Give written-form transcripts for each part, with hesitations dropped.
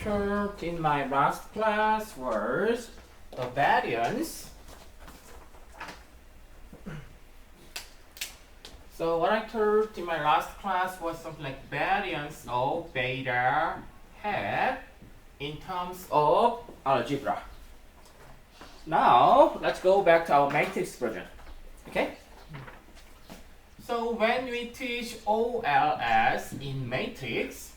taught in my last class was the variance. So what I taught in my last class was something like variance of beta hat in terms of algebra. Now let's go back to our matrix version. Okay? So when we teach OLS in matrix,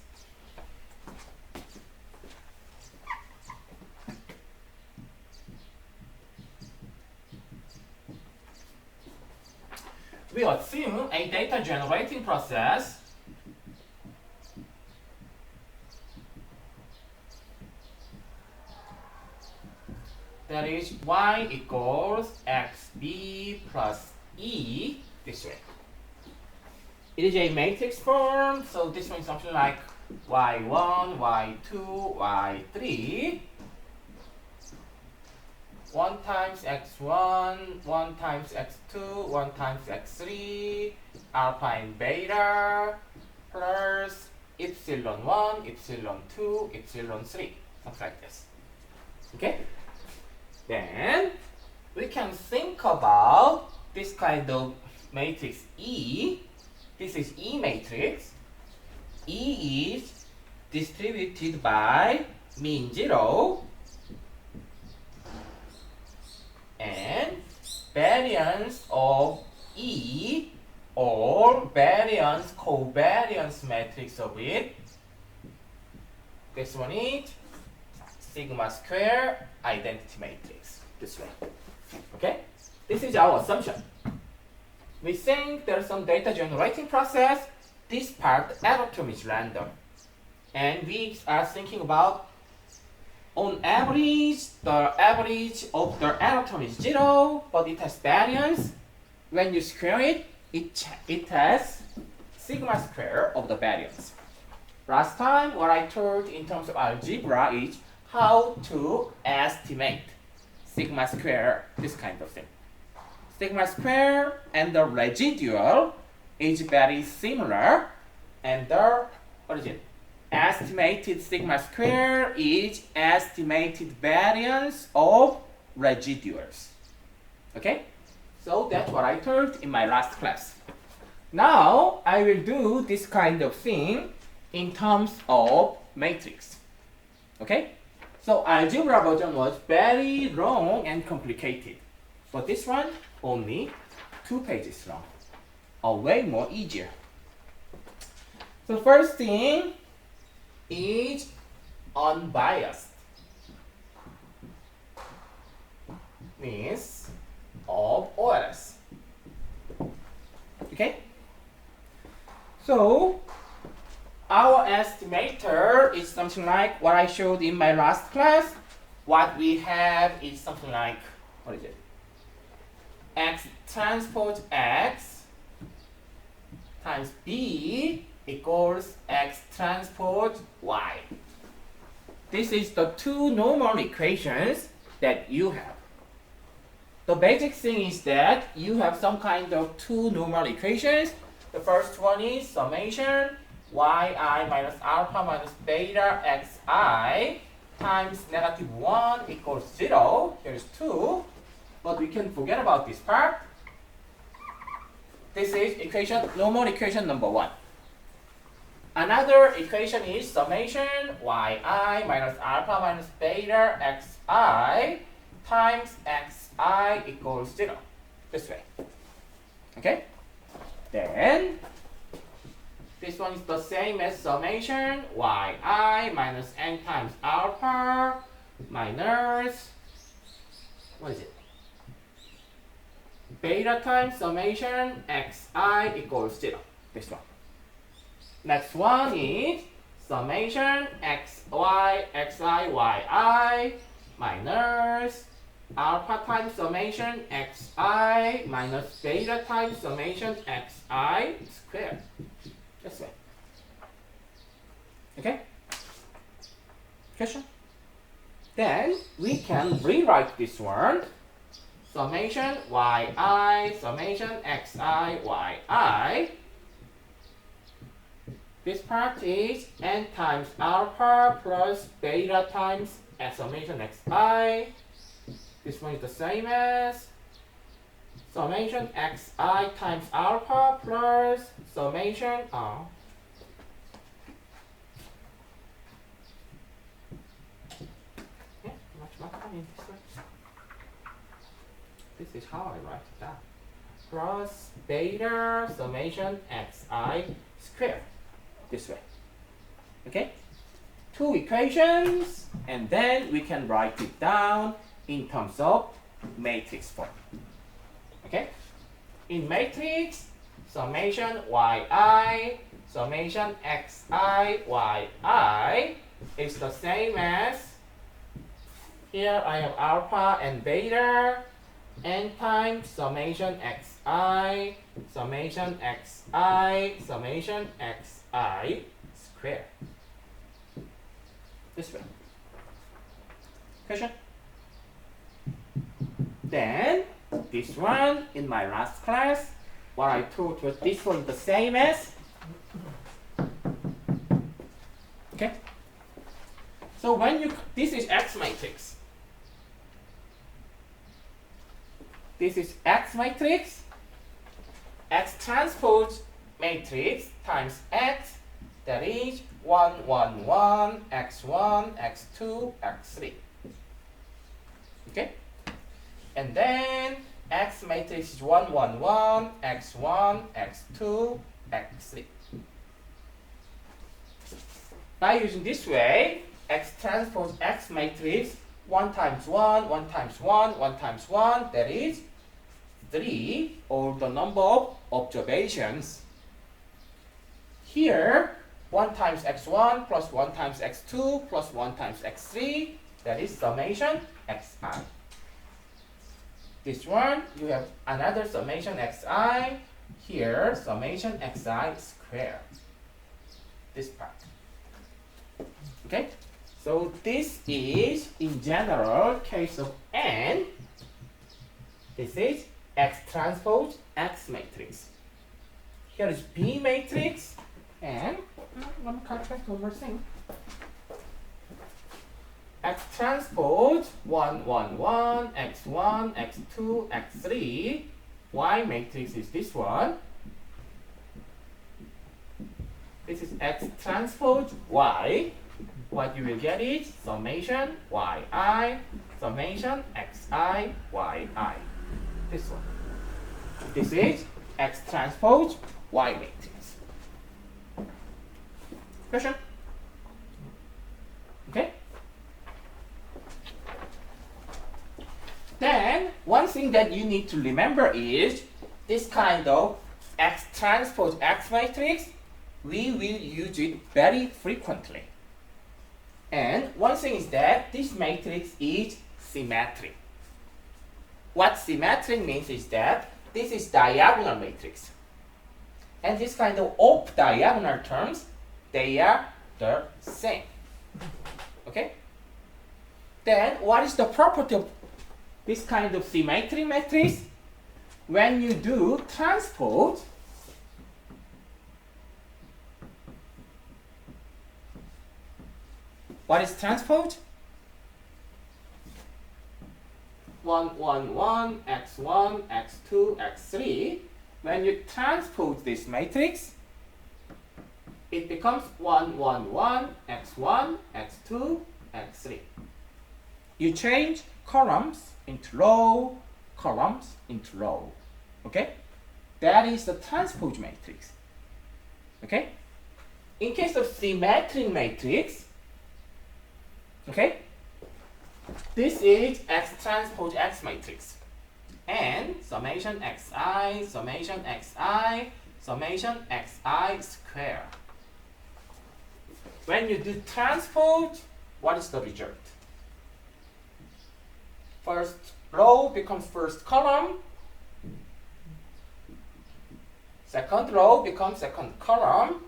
we assume a data generating process that is y equals xb plus e this way. It is a matrix form, so this one is something like y1, y2, y3. 1 times x1, 1 times x2, 1 times x3, alpha and beta, plus epsilon 1, epsilon 2, epsilon 3, something like this. Okay? Then we can think about this kind of matrix E. This is E matrix. E is distributed by mean 0 and variance of E or variance covariance matrix of it. This one is sigma square identity matrix. This way. Okay? This is our assumption. We think there's some data generating process. This part, the error term is random. And we are thinking about, on average, the average of the error term is 0, but it has variance. When you square it, it has sigma square of the variance. Last time, what I taught in terms of algebra is how to estimate sigma square, this kind of thing. Sigma square and the residual is very similar, and the estimated sigma square is estimated variance of residuals. Okay? So that's what I taught in my last class. Now I will do this kind of thing in terms of matrix. Okay? So algebra version was very long and complicated. But this one only 2 pages long. Way more easier. So first thing is unbiased. Means of OLS. Okay? So our estimator is something like what I showed in my last class. What we have is something like, what is it? X transpose X times B equals X transpose Y. This is the 2 normal equations that you have. The basic thing is that you have some kind of 2 normal equations. The first one is summation yi minus alpha minus beta xi times -1 equals 0. Here's 2. But we can forget about this part. This is normal equation number 1. Another equation is summation yi minus alpha minus beta xi times xi equals 0. This way. Okay? Then, this one is the same as summation yi minus n times alpha minus, what is it? Beta times summation xi equals 0. This one. Next one is summation xy xi yi minus alpha times summation xi minus beta times summation xi squared. This way. Okay? Question? Then we can rewrite this one. Summation yi summation xi yi This part is n times alpha plus beta times summation xi. This one is the same as summation xi times alpha plus summation this is how I write it down. Plus beta summation xi squared. This way. Okay? Two equations, and then we can write it down in terms of matrix form. Okay? In matrix, summation yi, summation xi yi is the same as, here I have alpha and beta, n times summation xi, summation xi, summation xi squared. This way. Question? Then, this one in my last class, what I taught was this one the same as. Okay? So when you, this is X matrix. This is X matrix, X transpose matrix times X, that is 1, 1, 1, x1, x2, x3. Okay? And then X matrix is 1, 1, 1, x1, x2, x3. By using this way, X transpose X matrix 1 times 1, 1 times 1, 1 times 1, that is 3, or the number of observations. Here, 1 times x1 plus 1 times x2 plus 1 times x3, that is summation xi. This one, you have another summation xi, here summation xi squared. This part. Okay? So this is, in general, case of n. This is X transpose X matrix. Here is B matrix, and let me calculate one more thing. X transpose 1, 1, 1, x1, x2, x3. Y matrix is this one. This is X transpose Y. What you will get is summation yi, summation xi, yi. This one. This is X transpose Y matrix. Question? Okay? Then, one thing that you need to remember is this kind of X transpose X matrix, we will use it very frequently. And one thing is that this matrix is symmetric. What symmetric means is that this is diagonal matrix. And this kind of off-diagonal terms, they are the same. Okay? Then what is the property of this kind of symmetric matrix? When you do transpose, what is transpose? 1, 1, 1, x1, x2, x3. When you transpose this matrix, it becomes 1, 1, 1, x1, x2, x3. You change columns into row, columns into row. Okay? That is the transpose matrix. Okay? In case of symmetric matrix, okay, this is X transpose X matrix. And summation xi, summation xi, summation xi squared. When you do transpose, what is the result? First row becomes first column. Second row becomes second column.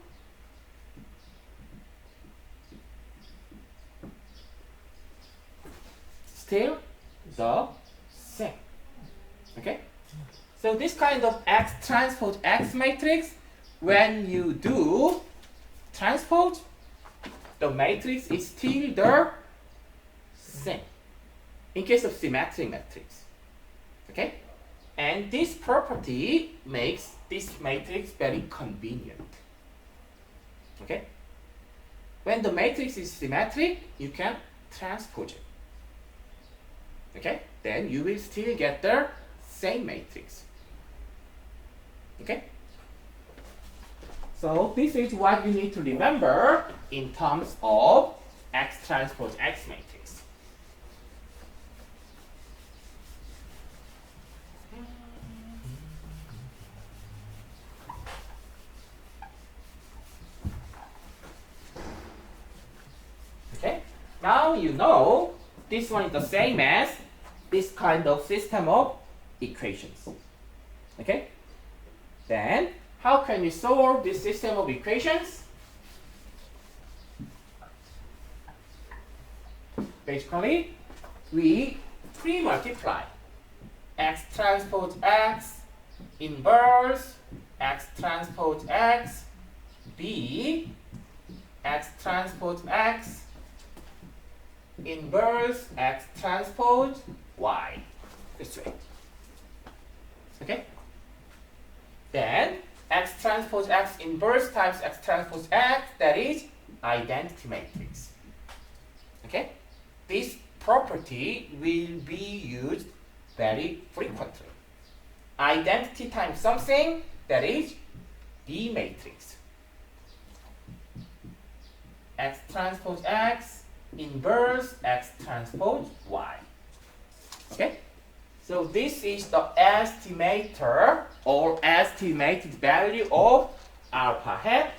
Still the same. Okay? So this kind of X transpose X matrix, when you do transpose, the matrix is still the same. In case of symmetric matrix. Okay? And this property makes this matrix very convenient. Okay? When the matrix is symmetric, you can transpose it. Okay? Then you will still get the same matrix. Okay? So this is what you need to remember in terms of X transpose X matrix. Okay? Now you know this one is the same as this kind of system of equations. Okay? Then, how can we solve this system of equations? Basically, we pre-multiply X transpose X inverse X transpose X B X transpose X inverse X transpose Y. This way. Okay? Then X transpose X inverse times X transpose X, that is identity matrix. Okay? This property will be used very frequently. Identity times something, that is D matrix. X transpose X inverse X transpose Y. Okay? So this is the estimator or estimated value of alpha hat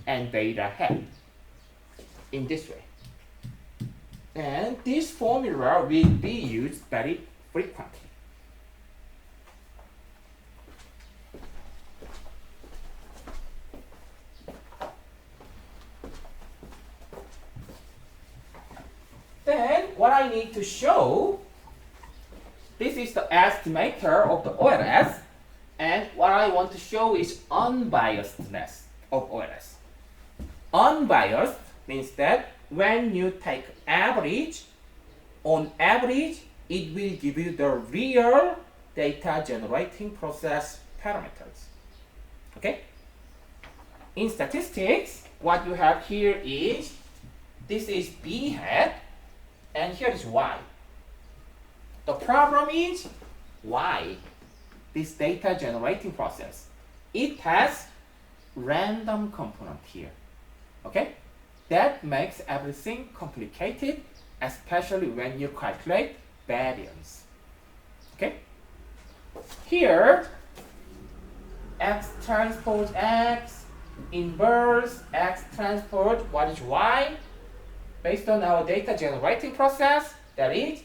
and beta hat in this way. And this formula will be used very frequently. Then what I need to show, this is the estimator of the OLS, and what I want to show is unbiasedness of OLS. Unbiased means that when you take average, on average, it will give you the real data generating process parameters. Okay? In statistics, what you have here is, this is B hat, and here is Y. The problem is Y, this data generating process. It has random component here. Okay? That makes everything complicated, especially when you calculate variance. Okay? Here, X transpose X inverse X transpose what is Y? Based on our data generating process, that is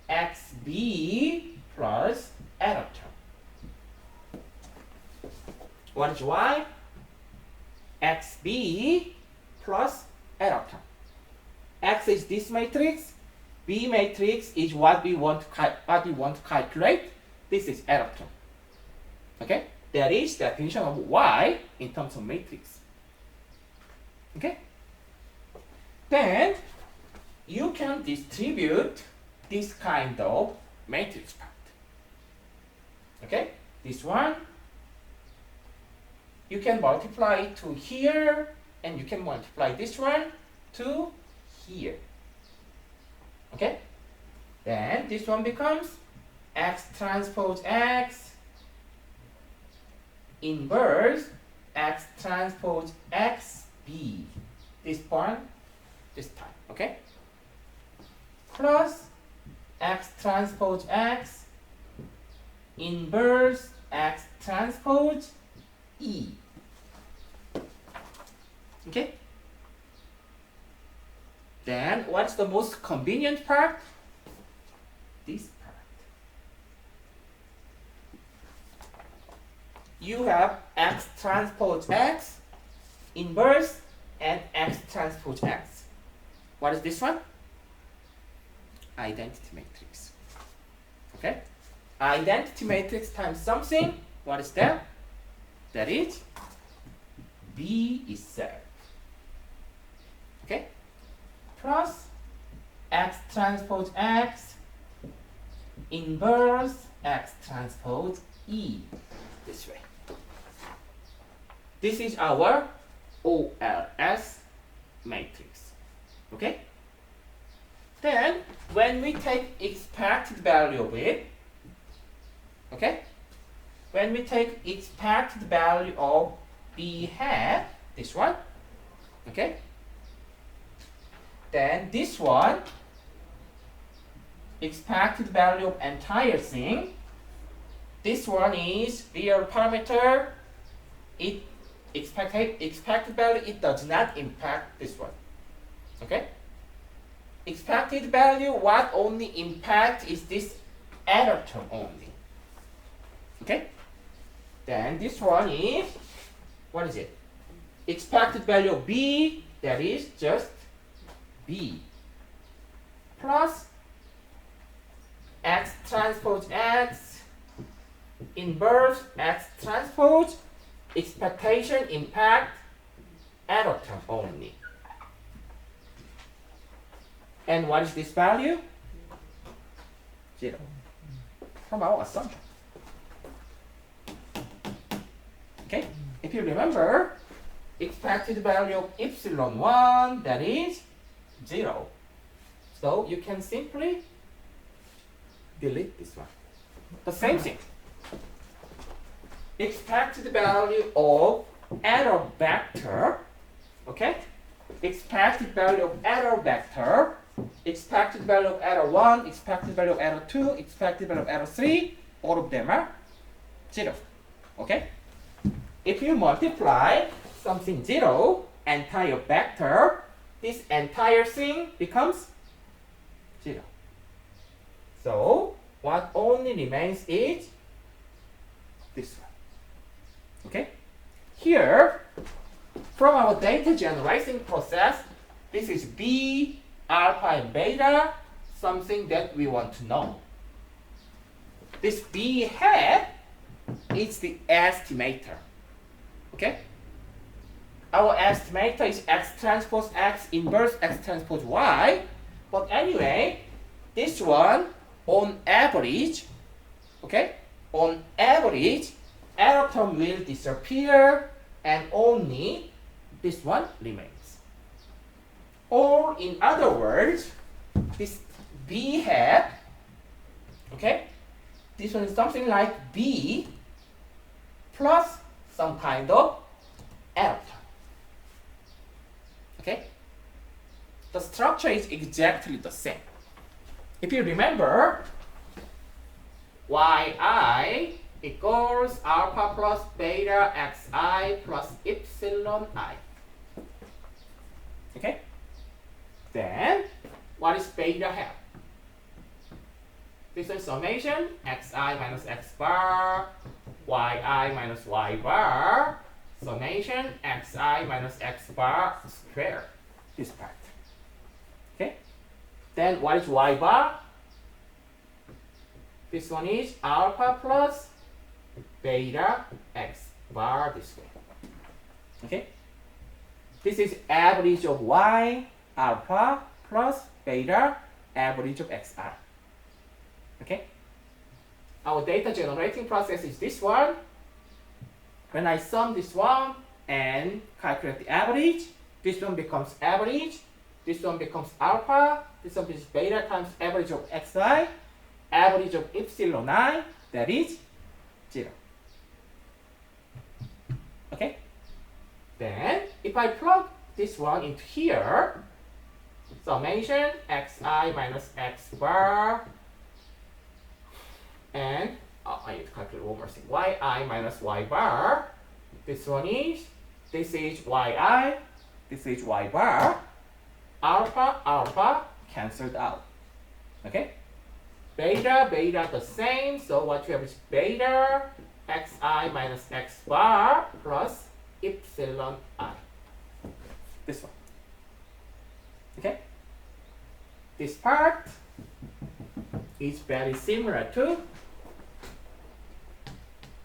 XB plus error term. What is Y? XB plus error term. X is this matrix. B matrix is what we want to calculate. This is error term. Okay? That is the definition of Y in terms of matrix. Okay? Then you can distribute this kind of matrix part. Okay? This one, you can multiply it to here, and you can multiply this one to here. Okay? Then this one becomes X transpose X inverse X transpose XB. This one, this time. Okay? Plus X transpose X inverse X transpose E. Okay? Then what's the most convenient part? This part. You have X transpose X inverse and X transpose X. What is this one? Identity matrix. Okay? Identity matrix times something. What is that? That is B itself. Okay? Plus X transpose X inverse X transpose E. This way. This is our OLS matrix. Okay? Then, when we take expected value of it, okay? When we take expected value of B hat, this one, okay? Then this one, expected value of entire thing, this one is real parameter. It expected value, it does not impact this one. Okay? Expected value, what only impact is this error term only. Okay? Then this one is, what is it? Expected value of B, that is just B. Plus X transpose X inverse X transpose expectation impact error term only. And what is this value? 0. From our assumption. Okay? If you remember, expected value of epsilon 1, that is 0. So you can simply delete this one. The same thing. Expected value of error vector, okay? Expected value of error vector, expected value of error 1, expected value of error 2, expected value of error 3, all of them are 0, okay? If you multiply something 0, entire vector, this entire thing becomes 0. So, what only remains is this one. Okay? Here, from our data generation process, this is B, alpha, and beta, something that we want to know. This B hat is the estimator. Okay? Our estimator is X transpose X inverse X transpose Y. But anyway, this one, on average, okay? On average, error term will disappear and only this one remains. Or in other words, this B hat, okay? This one is something like B plus some kind of error term. Okay? The structure is exactly the same. If you remember, yi equals alpha plus beta xi plus epsilon I. Okay? Then, what is beta hat? This is summation xi minus x bar, yi minus y bar, summation xi minus x bar squared. This part. Okay? Then what is y bar? This one is alpha plus beta x bar this way. Okay? This is average of y, alpha plus beta, average of xi. Okay? Our data generating process is this one. When I sum this one and calculate the average, this one becomes average, this one becomes alpha, this one is beta times average of xi, average of epsilon I, that is 0. Okay? Then, if I plug this one into here, summation xi minus x bar, and I need to calculate one more thing, yi minus y bar, this one is, this is yi, this is y bar, alpha, alpha, cancelled out. Okay? Beta, beta the same, so what you have is beta xi minus x bar plus epsilon I. This one. Okay? This part is very similar to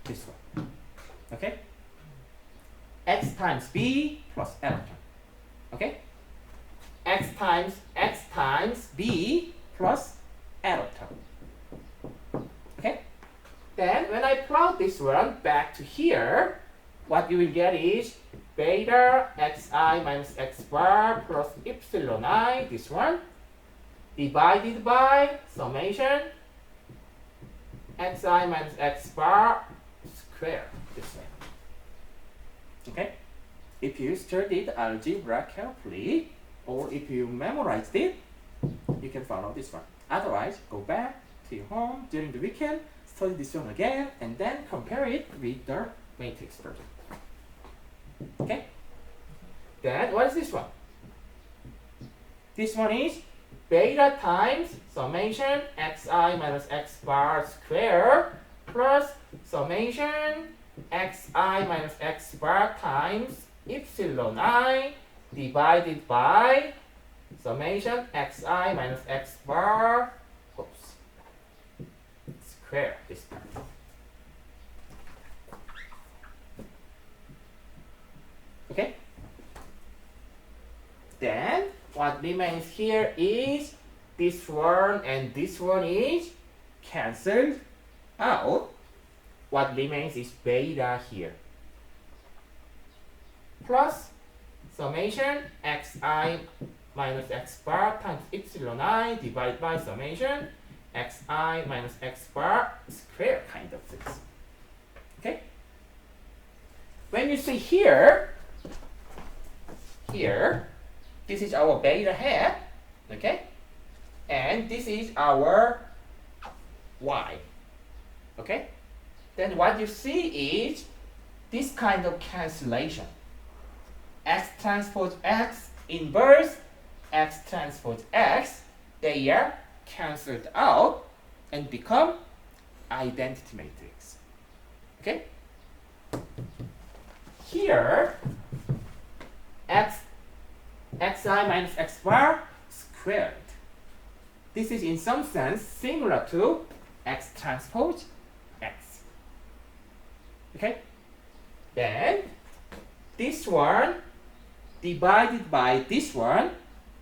this one. Okay? X times B plus error term. Okay? x times b plus error term. Okay? Then when I plot this one back to here, what you will get is beta xi minus x bar plus epsilon I, this one, divided by summation xi minus x bar square, this way. Okay? If you studied algebra carefully, or if you memorized it, you can follow this one. Otherwise, go back to your home during the weekend, study this one again, and then compare it with the matrix version. Okay? Then, what is this one? This one is beta times summation xi minus x bar square plus summation xi minus x bar times epsilon I divided by summation xi minus x bar square, this part. Okay? Then what remains here is this one and this one is cancelled out. What remains is beta here plus summation xi minus x bar times epsilon I divided by summation xi minus x bar square kind of things. Okay? When you see here, this is our beta hat, okay? And this is our y, okay? Then what you see is this kind of cancellation. X transpose X inverse X transpose X, they are cancelled out and become identity matrix. Okay? Here, xi minus x bar squared. This is in some sense similar to X transpose X. Okay? Then, this one divided by this one,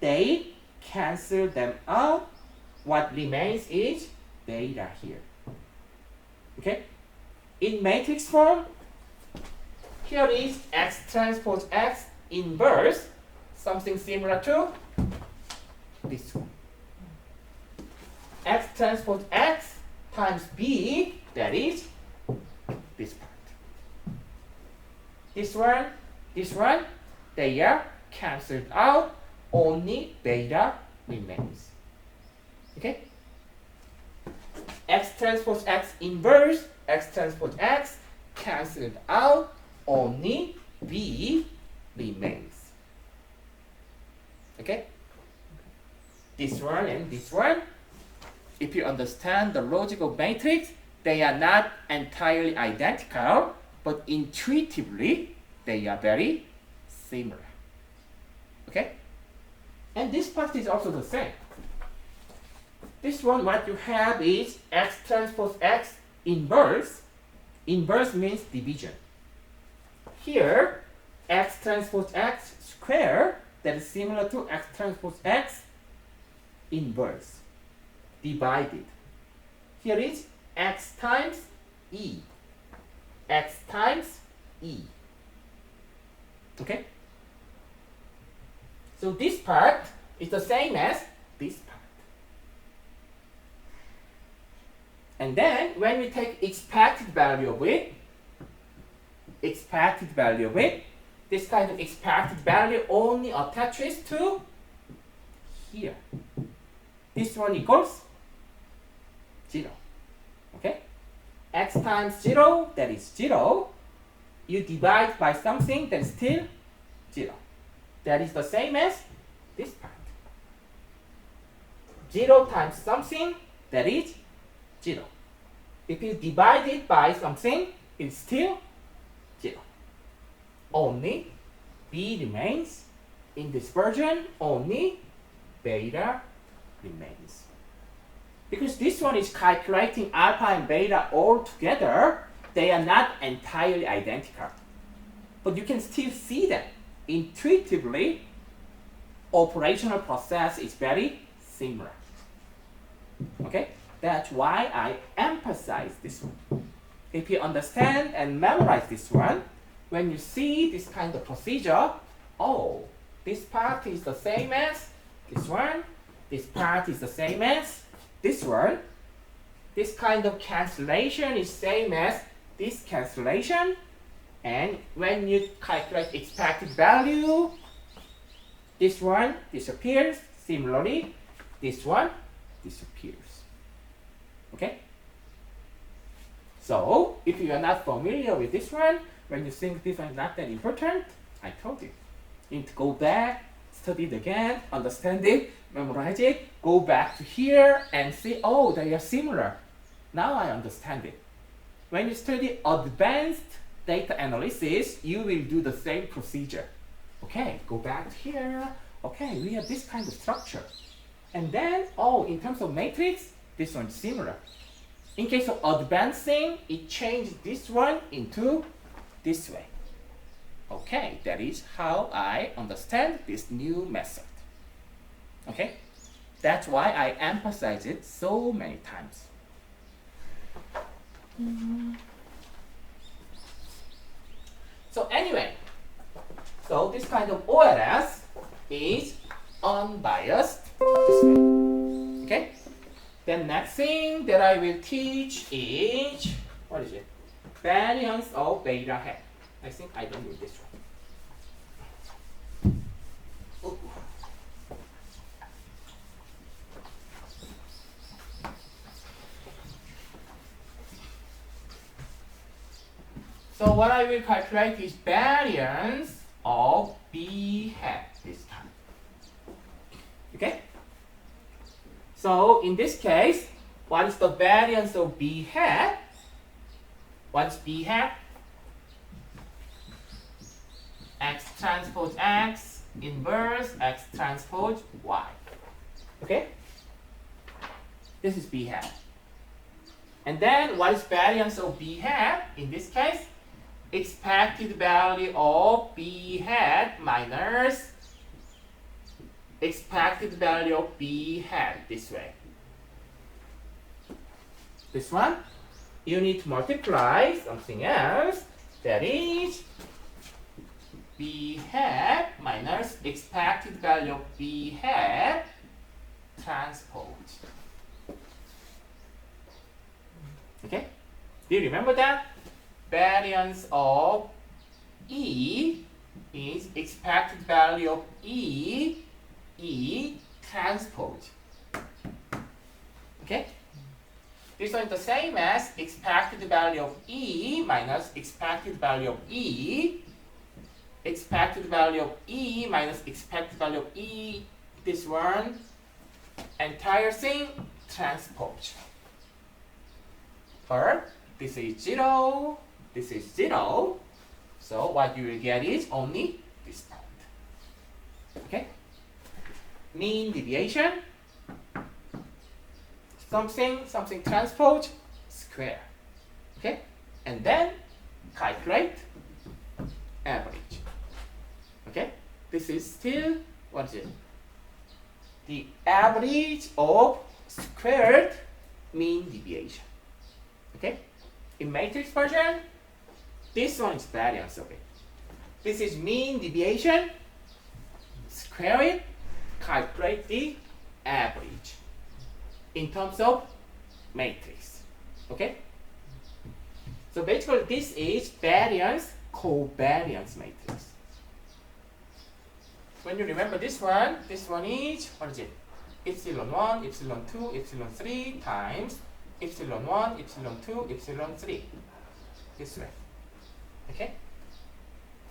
they cancel them out. What remains is beta here. Okay? In matrix form, here is X transpose X inverse, something similar to this one. X transpose X times B, that is this part. This one, they are cancelled out, only beta remains. Okay? X transpose X inverse, X transpose X cancelled out, only B remains. Okay? This one and this one, if you understand the logical matrix, they are not entirely identical, but intuitively, they are very similar. Okay? And this part is also the same. This one, what you have is X transpose X inverse. Inverse means division. Here, X transpose X square, that is similar to X transpose X inverse, divided. Here is X times E. X times E. Okay? So this part is the same as this part. And then when we take expected value of it, this kind of expected value only attaches to here. This one equals 0. Okay? X times 0, that is 0. You divide by something, that is still 0. That is the same as this part. 0 times something, that is 0. If you divide it by something, it's still 0. Only B remains. In this version, only beta remains. Because this one is calculating alpha and beta all together, they are not entirely identical. But you can still see that intuitively operational process is very similar. Okay, that's why I emphasize this one. If you understand and memorize this one, when you see this kind of procedure, oh, this part is the same as this one, this part is the same as this one, this kind of cancellation is same as this cancellation, and when you calculate expected value, this one disappears. Similarly, this one disappears. Okay? So, if you are not familiar with this one, when you think this one is not that important, I told you. You need to go back, study it again, understand it, memorize it, go back to here and see, oh, they are similar. Now I understand it. When you study advanced data analysis, you will do the same procedure. Okay, go back to here. Okay, we have this kind of structure. And then, oh, in terms of matrix, this one is similar. In case of advancing, it changed this one into this way. Okay, that is how I understand this new method. Okay, that's why I emphasize it so many times. So anyway, so this kind of OLS is unbiased this way. Okay? Then next thing that I will teach is, what is it? Variance of beta hat. I think I don't need this one. Ooh. So what I will calculate is variance of B hat this time. Okay? So in this case, what is the variance of B hat? What's B hat? X transpose X inverse X transpose Y. Okay? This is B hat. And then what is variance of B hat? In this case, expected value of B hat minus expected value of B hat this way. This one, you need to multiply something else, that is B hat minus expected value of B hat transpose. Okay? Do you remember that? Variance of E is expected value of E transpose. Okay? This one is the same as expected value of E minus expected value of E. Expected value of E minus expected value of E. This one, entire thing, transpose. Or, this is 0, this is 0. So what you will get is only this part. Okay? Mean deviation, something transpose, square. Okay? And then calculate average. Okay? This is still, what is it? The average of squared mean deviation. Okay? In matrix version, this one is variance of it. This is mean deviation, square it, calculate the average in terms of matrix. Okay? So basically this is variance covariance matrix. When you remember this one is, what is it? Epsilon 1, epsilon 2, epsilon 3 times epsilon 1, epsilon 2, epsilon 3. This way. Okay?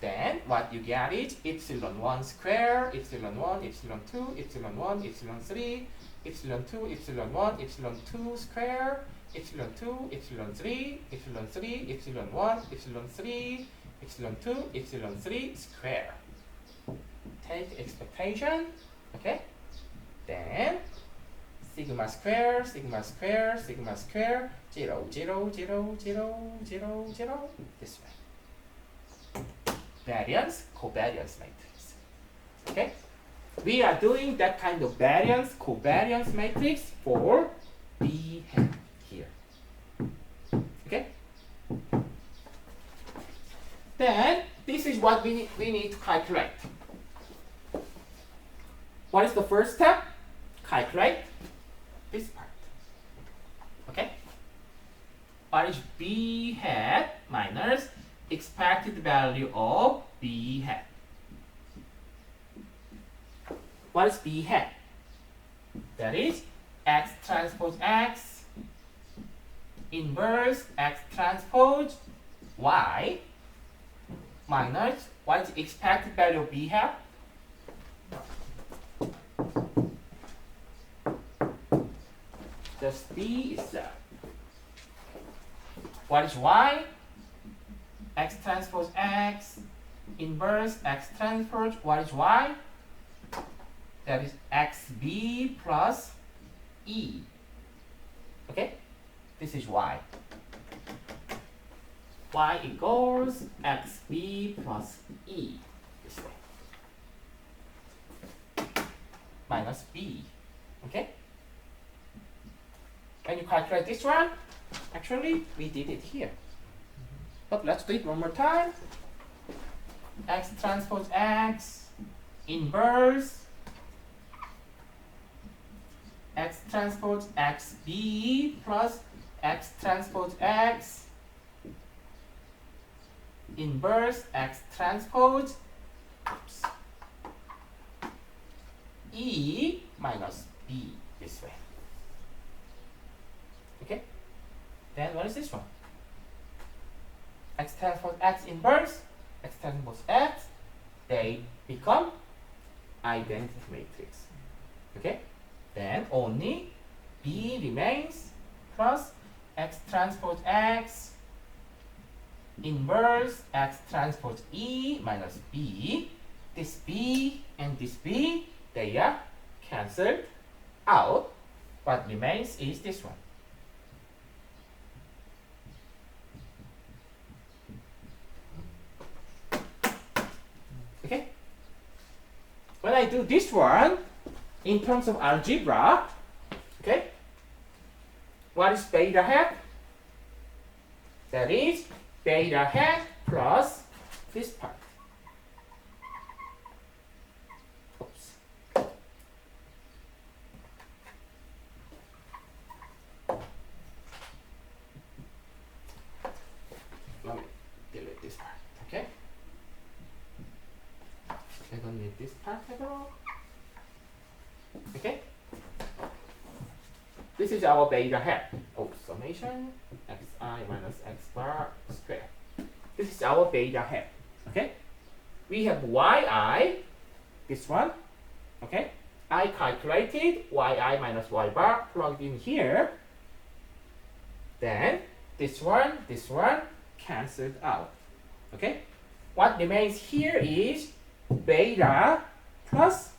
Then what you get is epsilon 1 square, epsilon 1, epsilon 2, epsilon 1, epsilon 3, epsilon 2, epsilon 1, epsilon 2 square, epsilon 2, epsilon 3, epsilon 3, epsilon 1, epsilon 3, epsilon 2, epsilon 3 square. Take expectation, okay? Then sigma square, sigma square, sigma square, 0, 0, 0, 0, 0, 0, this way. Variance, covariance matrix. Okay? We are doing that kind of variance, covariance matrix for B hat here. Okay? Then this is what we need to calculate. What is the first step? Calculate this part. Okay? What is B hat minus expected value of B hat? What is B hat? That is X transpose X inverse X transpose Y minus what is expected value of B hat? Just B itself. What is Y? X transpose X inverse X transpose. What is Y? That is XB plus E. Okay? This is Y. Y equals XB plus E. This way. Minus B. Okay? When you calculate this one, actually we did it here. But let's do it one more time. X transpose X inverse X transpose XB plus X transpose X inverse X transpose E minus B this way. Okay? Then what is this one? X transpose X inverse X transpose X, they become identity matrix. Okay? Then only B remains plus X transpose X inverse X transpose E minus B. This B and this B, they are cancelled out. What remains is this one. Okay? When I do this one, in terms of algebra, okay, what is beta hat? That is beta hat plus this part. Oops. Let me delete this part, okay? I don't need this part at all. Okay? This is our beta hat. Oh, summation xi minus x bar square. This is our beta hat. Okay? We have yi, this one. Okay? I calculated yi minus y bar plugged in here. Then this one cancelled out. Okay? What remains here is beta plus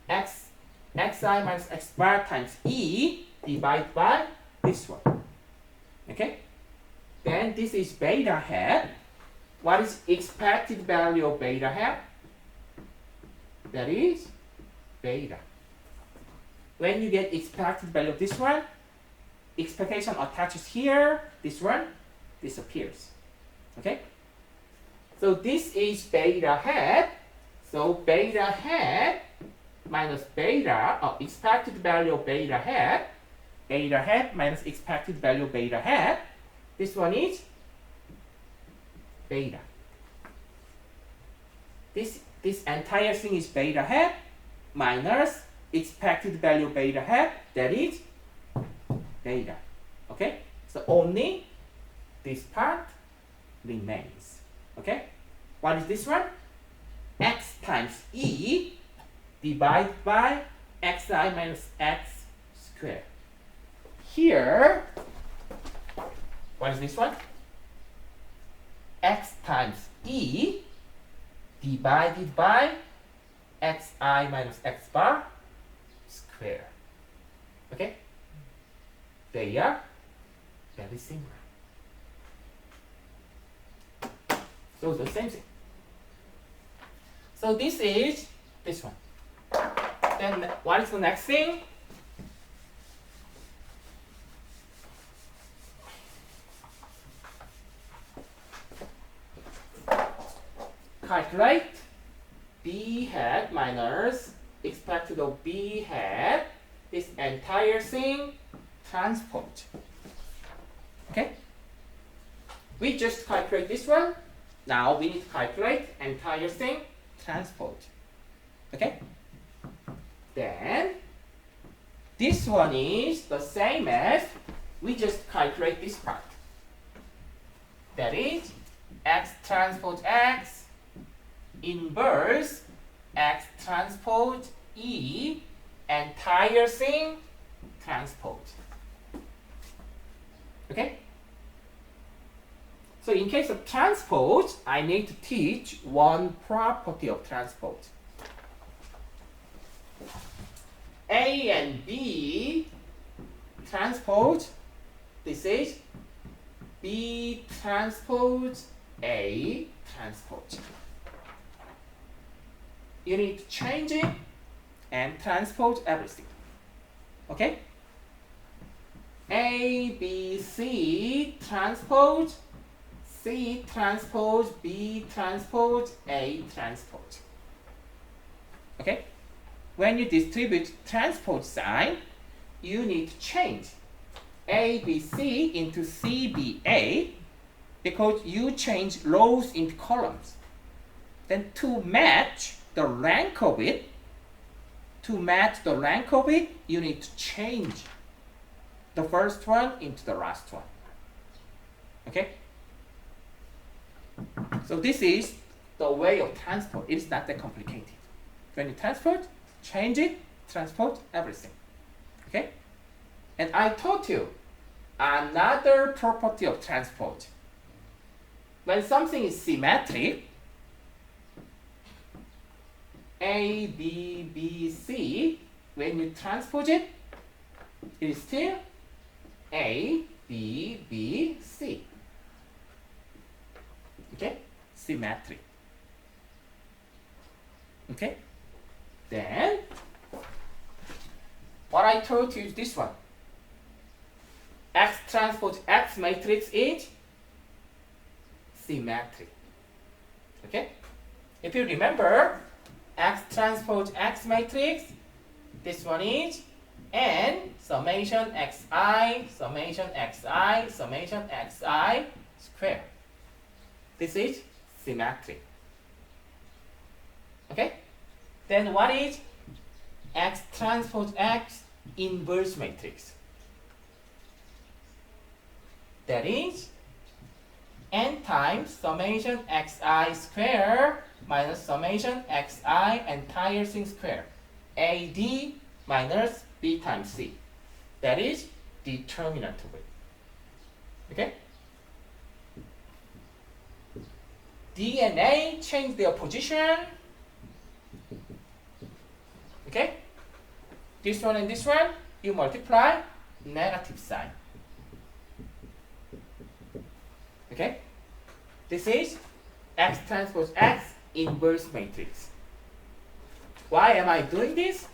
xi minus x bar times e divided by this one. Okay? Then this is beta hat. What is expected value of beta hat? That is beta. When you get expected value of this one, expectation attaches here, this one disappears. Okay? So this is beta hat. So beta hat minus beta of expected value of beta hat minus expected value of beta hat. This one is beta. This entire thing is beta hat minus expected value of beta hat, that is beta. Okay? So only this part remains. Okay? What is this one? X times e divided by xi minus x squared. Here, what is this one? X times e divided by xi minus x bar squared. Okay? They are very similar. So the same thing. So this is this one. Then what is the next thing? Calculate B hat minus expected of B hat, this entire thing transpose. Okay? We just calculate this one. Now we need to calculate entire thing transpose. Okay? Then this one is the same as we just calculate this part. That is X transpose X inverse X transpose E entire thing transpose. Okay? So in case of transpose, I need to teach one property of transpose. A and B transpose, this is B transpose A transpose. You need to change it and transpose everything. Okay? A, B, C transpose, C transpose, B transpose, A transpose. Okay? When you distribute transpose sign, you need to change A, B, C into C, B, A because you change rows into columns. Then to match the rank of it, you need to change the first one into the last one. Okay? So this is the way of transpose. It's not that complicated. When you transpose, change it, transpose everything. Okay? And I taught you another property of transpose. When something is symmetric, A, B, B, C, when you transpose it, it is still A, B, B, C. Okay? Symmetric. Okay? Then, what I told you is this one. X transpose X matrix is symmetric. Okay? If you remember, X transpose X matrix, this one is N summation Xi, summation Xi, summation Xi square. This is symmetric. Okay? Then what is X transpose X inverse matrix? That is N times summation Xi square minus summation Xi entire thing square. AD minus B times C. That is determinant of it. Okay? D and A change their position. Okay? This one and this one, you multiply negative sign. Okay? This is X transpose X inverse matrix. Why am I doing this?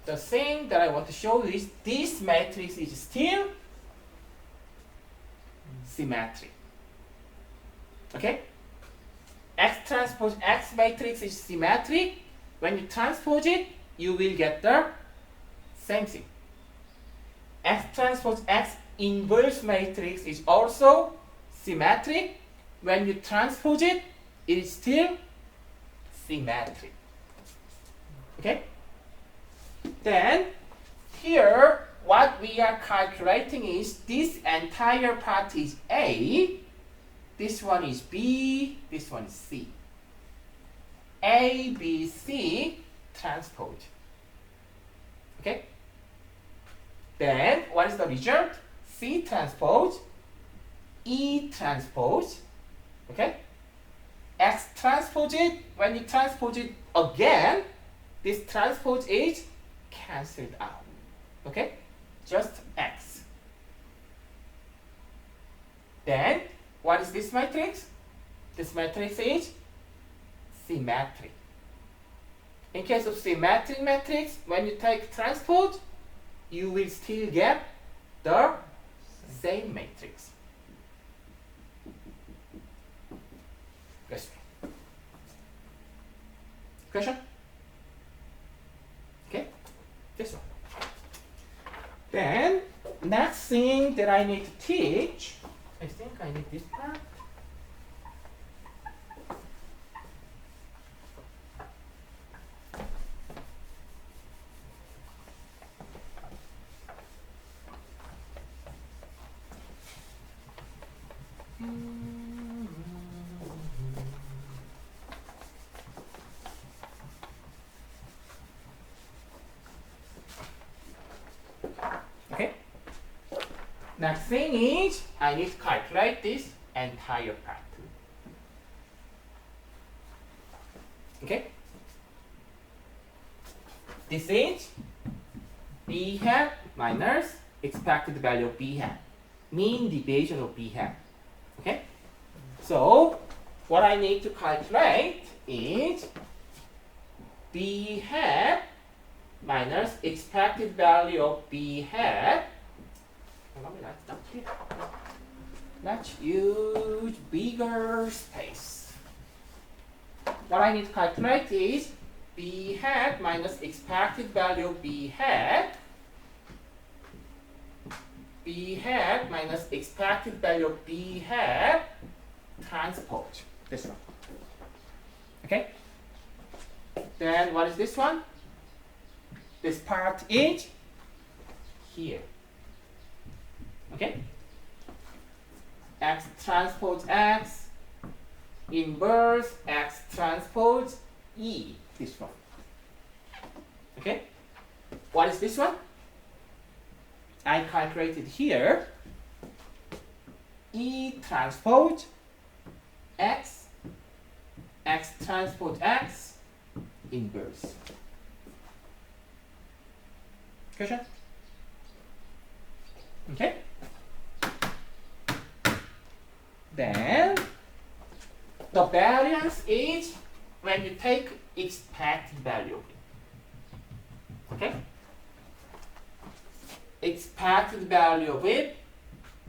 The thing that I want to show you is this matrix is still symmetric. Okay? X transpose X matrix is symmetric. When you transpose it, you will get the same thing. X transpose X inverse matrix is also symmetric. When you transpose it, it is still symmetric. Okay? Then, here, what we are calculating is this entire part is A, this one is B, this one is C. A, B, C transpose. Okay? Then, what is the result? C transpose, E transpose. Okay? X transpose it, when you transpose it again, this transpose is cancelled out. Okay? Just X. Then, what is this matrix? This matrix is symmetric. In case of symmetric matrix, when you take transpose, you will still get the same matrix. Question? Okay, this one. Then, next thing that I need to teach, I think I need this part. Okay. Next thing is I need to calculate this entire part. Okay. This is b hat minus expected value of b hat, mean deviation of b hat. Okay. So what I need to calculate is b hat minus expected value of b hat. Let's use bigger space. What I need to calculate is b hat minus expected value of b hat. B hat minus expected value of b hat transpose. This one. Okay? Then what is this one? This part is here. Okay? X transpose X inverse X transpose E. This one. Okay? What is this one? I calculated here E transpose X, X transpose X inverse. Question? Okay. Then the variance is when you take expected value of it. Okay? Expected value of it,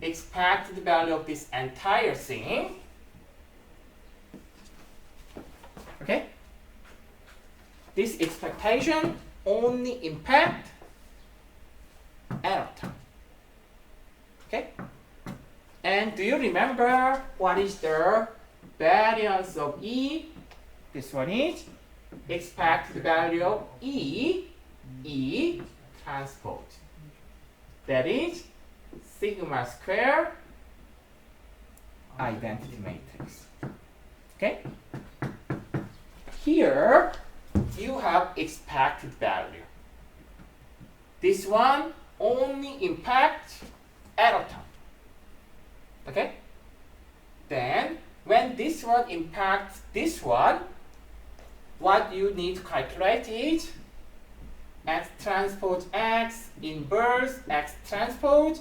expected value of this entire thing. Okay? This expectation only impact error term. Okay? And do you remember what is the variance of E? This one is expected value of E, E transpose. That is sigma square identity matrix. Okay? Here you have expected value. This one only impacts error term. Okay? Then when this one impacts this one, what you need to calculate is X transpose X inverse X transpose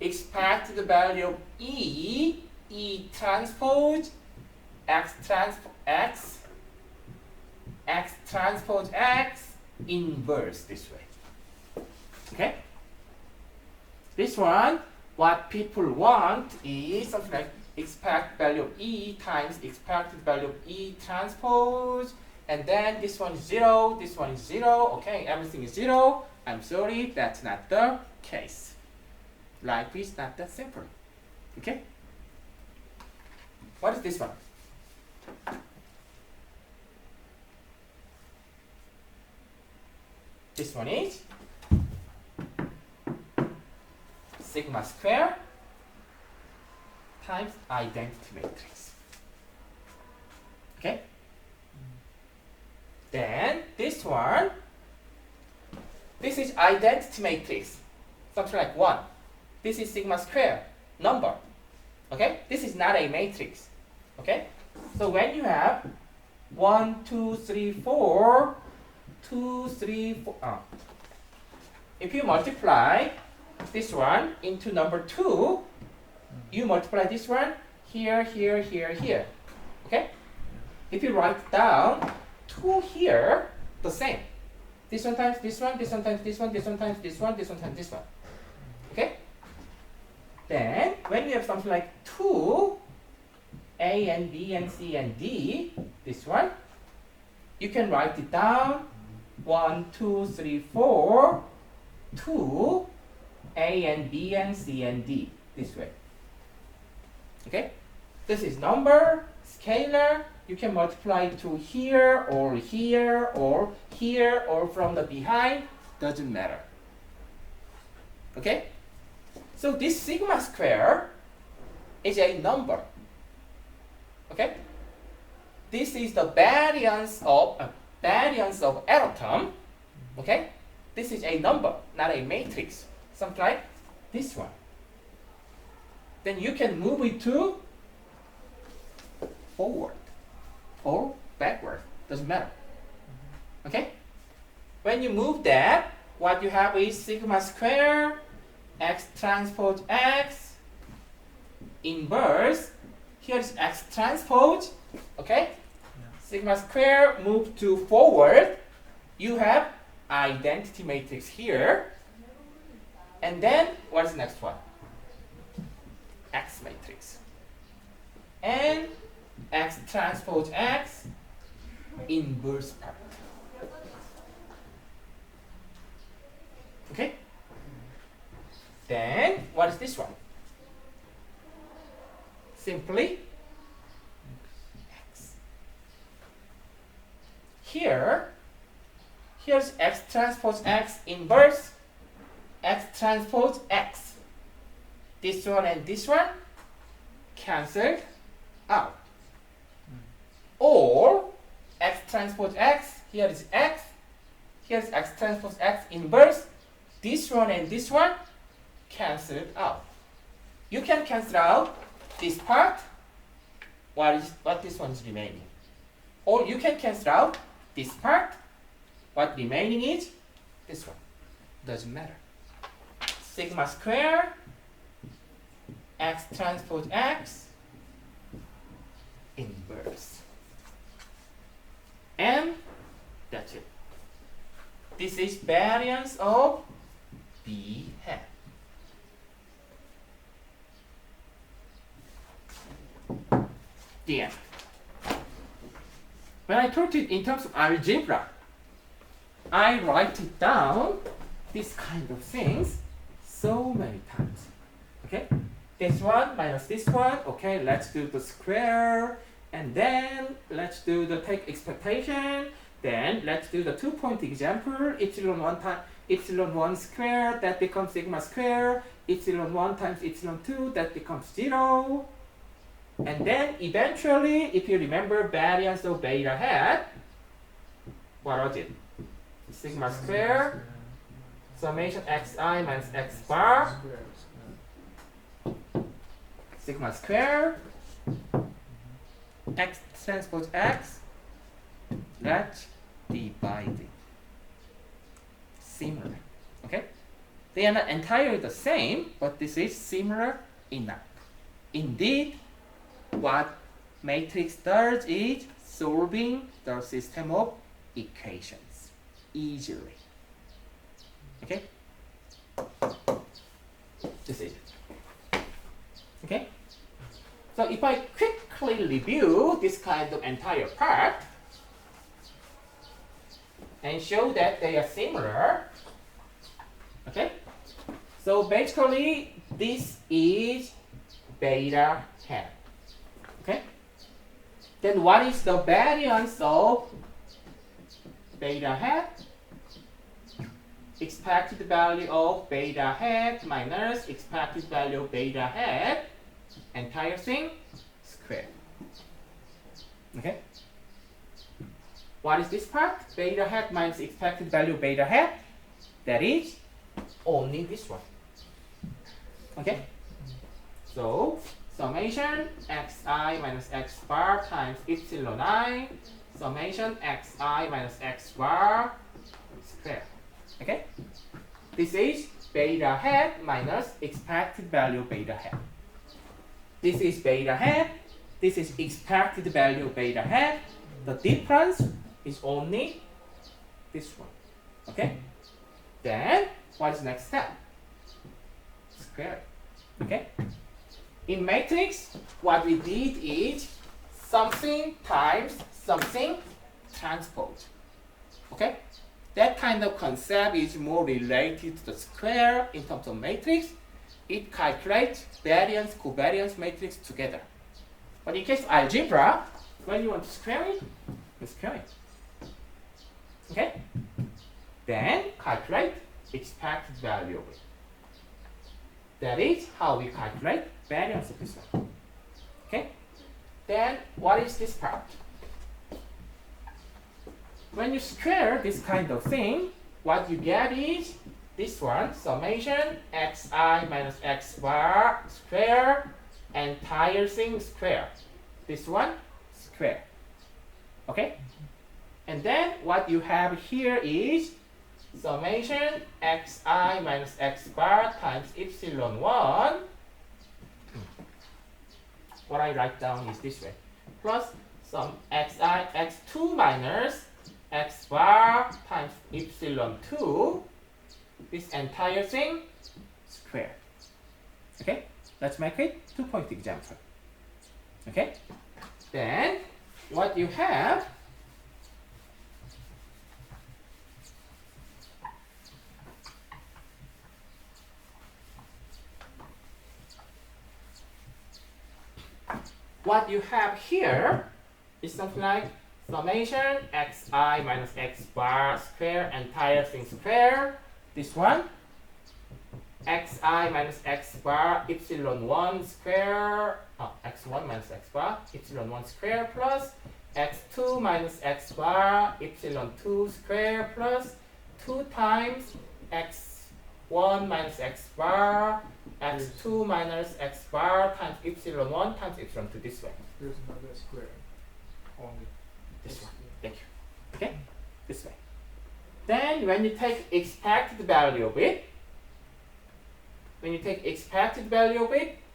expected value of E, E transpose X transpose X, X transpose X inverse this way. Okay? This one, what people want is something like expected value of E times expected value of E transpose, and then this one is 0, this one is 0, okay, everything is 0. I'm sorry, that's not the case. Life is not that simple. Okay? What is this one? This one is sigma square times identity matrix. Okay? Then this one, this is identity matrix, something like 1. This is sigma square number. Okay? This is not a matrix. Okay? So when you have 1, 2, 3, 4, 2, 3, 4, if you multiply this one into number 2, you multiply this one here, here, here, here. Okay? If you write down 2 here, the same. This one times this one, this one times this one, this one times this one, this one times this one. Okay? Then when we have something like 2, A and B and C and D, this one, you can write it down 1, 2, 3, 4, 2, A and B and C and D, this way. Okay? This is number, scalar. You can multiply to here or here or here or from the behind, doesn't matter. Okay? So this sigma square is a number. Okay? This is the variance of error term. Okay? This is a number, not a matrix. Something like this one. Then you can move it to forward or backward, doesn't matter. Okay? When you move that, what you have is sigma square x transpose x inverse. Here is x transpose. Okay? Sigma square move to forward. You have identity matrix here. And then what's the next one? X matrix. And x transpose x inverse part. Okay? Then what is this one? Simply x. Here's x transpose x inverse x transpose x. This one and this one cancelled out. Or x transpose x, here is x, here's x transpose x inverse, this one and this one cancelled out. You can cancel out this part, what this one is remaining. Or you can cancel out this part, what remaining is this one. Doesn't matter. Sigma square x transpose x inverse. And that's it. This is variance of B hat. The end. When I taught it in terms of algebra, I write it down, this kind of things, so many times. Okay? This one minus this one. Okay, let's do the square. And then let's do the take expectation. Then let's do the 2-point example. Epsilon 1 times epsilon 1 square, that becomes sigma square. Epsilon 1 times epsilon 2, that becomes 0. And then eventually, if you remember variance of beta hat, what was it? Sigma square, summation xi minus x bar, sigma square, x transpose x, that's divided. Similar. Okay? They are not entirely the same, but this is similar enough. Indeed, what matrix does is solving the system of equations easily. Okay? This is it. Okay? So if I quickly review this kind of entire part and show that they are similar, okay? So basically, this is beta hat. Okay? Then what is the variance of beta hat? Expected value of beta hat minus expected value of beta hat, entire thing squared. Okay? What is this part? Beta hat minus expected value of beta hat. That is only this one. Okay? So summation xi minus x bar times epsilon I, summation xi minus x bar square. Okay? This is beta hat minus expected value beta hat. This is beta hat. This is expected value beta hat. The difference is only this one. Okay? Then what is next step? Square it. Okay? In matrix, what we did is something times something transpose. Okay? That kind of concept is more related to the square in terms of matrix. It calculates variance, covariance matrix together. But in case of algebra, when you want to square it, you square it. Okay? Then calculate expected value of it. That is how we calculate variance of this one. Okay? Then what is this part? When you square this kind of thing, what you get is this one, summation xi minus x bar square, entire thing square. This one, square. Okay? And then what you have here is summation xi minus x bar times epsilon 1. What I write down is this way. Plus some xi x2 minus x bar times epsilon 2. This entire thing square. Okay? Let's make it 2-point example. Okay? Then what you have here is something like summation xi minus x bar square entire thing square. This one xi minus x bar epsilon 1 square x1 minus x bar epsilon 1 square plus x2 minus x bar epsilon 2 square plus 2 times x1 minus x bar x2 minus x bar times epsilon 1 times epsilon 2 this way. There's another square only. This one. Thank you. Okay? This way. Then when you take expected value of it,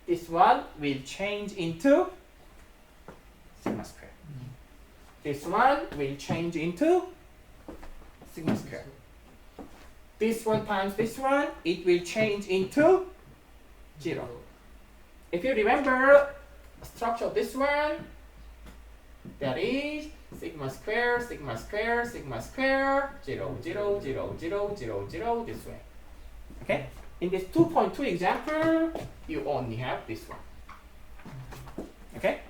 this one will change into sigma square. This one will change into sigma square. This one times this one, it will change into 0. If you remember the structure of this one, that is sigma square, sigma square, sigma square, 0, 0, 0, 0, 0, 0, this way. Okay? In this 2.2 example, you only have this one. Okay?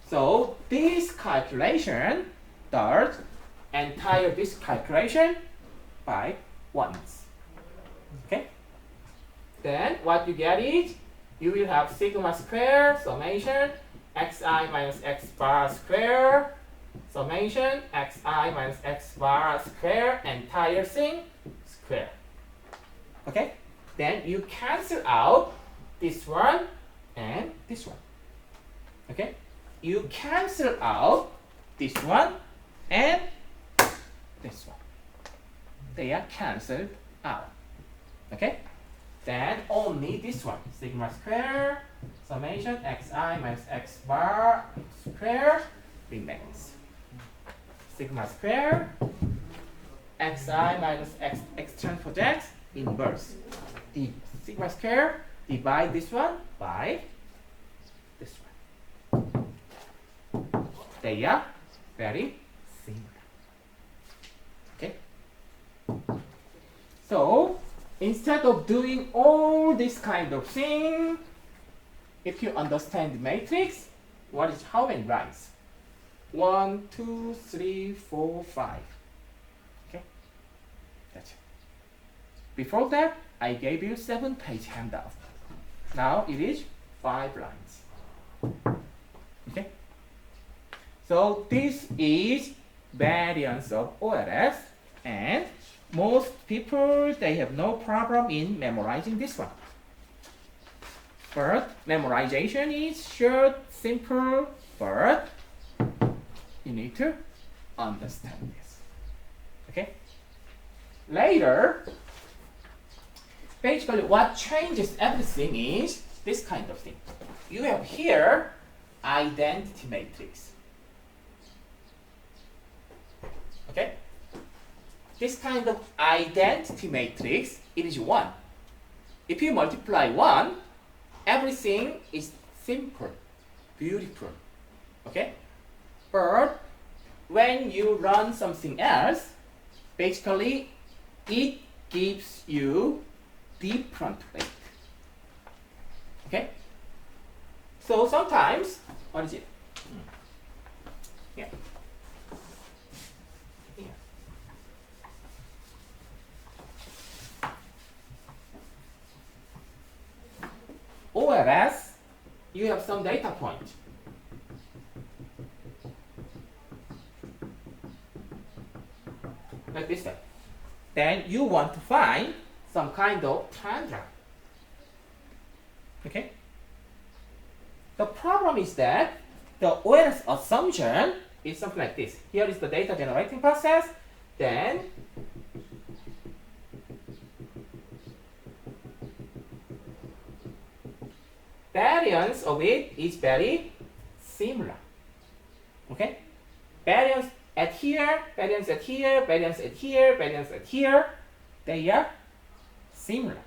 So this calculation does entire this calculation by ones. Okay? Then what you get is you will have sigma square summation xi minus x bar square summation xi minus x bar square entire thing square. Okay? Then you cancel out this one and this one. Okay? You cancel out this one and this one. They are cancelled out. Okay? Then only this one, sigma square summation xi minus x bar square remains. Sigma square xi minus x transpose x inverse. The sigma square divide this one by this one. They are very similar. Okay? So instead of doing all this kind of thing, if you understand the matrix, what is how many lines? 1, 2, 3, 4, 5. Okay? That's it. Before that, I gave you 7-page handout. Now it is 5 lines. Okay? So this is variance of OLS, and most people, they have no problem in memorizing this one. But memorization is short, simple, but you need to understand this. Okay? Later, basically what changes everything is this kind of thing. You have here identity matrix. Okay? This kind of identity matrix, it is 1. If you multiply 1, everything is simple, beautiful. Okay? But when you run something else, basically it gives you different weight. Okay? So sometimes, what is it? Yeah. Yeah. OLS, you have some data point. Like this one. Then you want to find some kind of trend line. Okay? The problem is that the OLS assumption is something like this. Here is the data generating process. Then variance of it is very similar. Okay? Variance at here, variance at here, variance at here, variance at here, they are similar.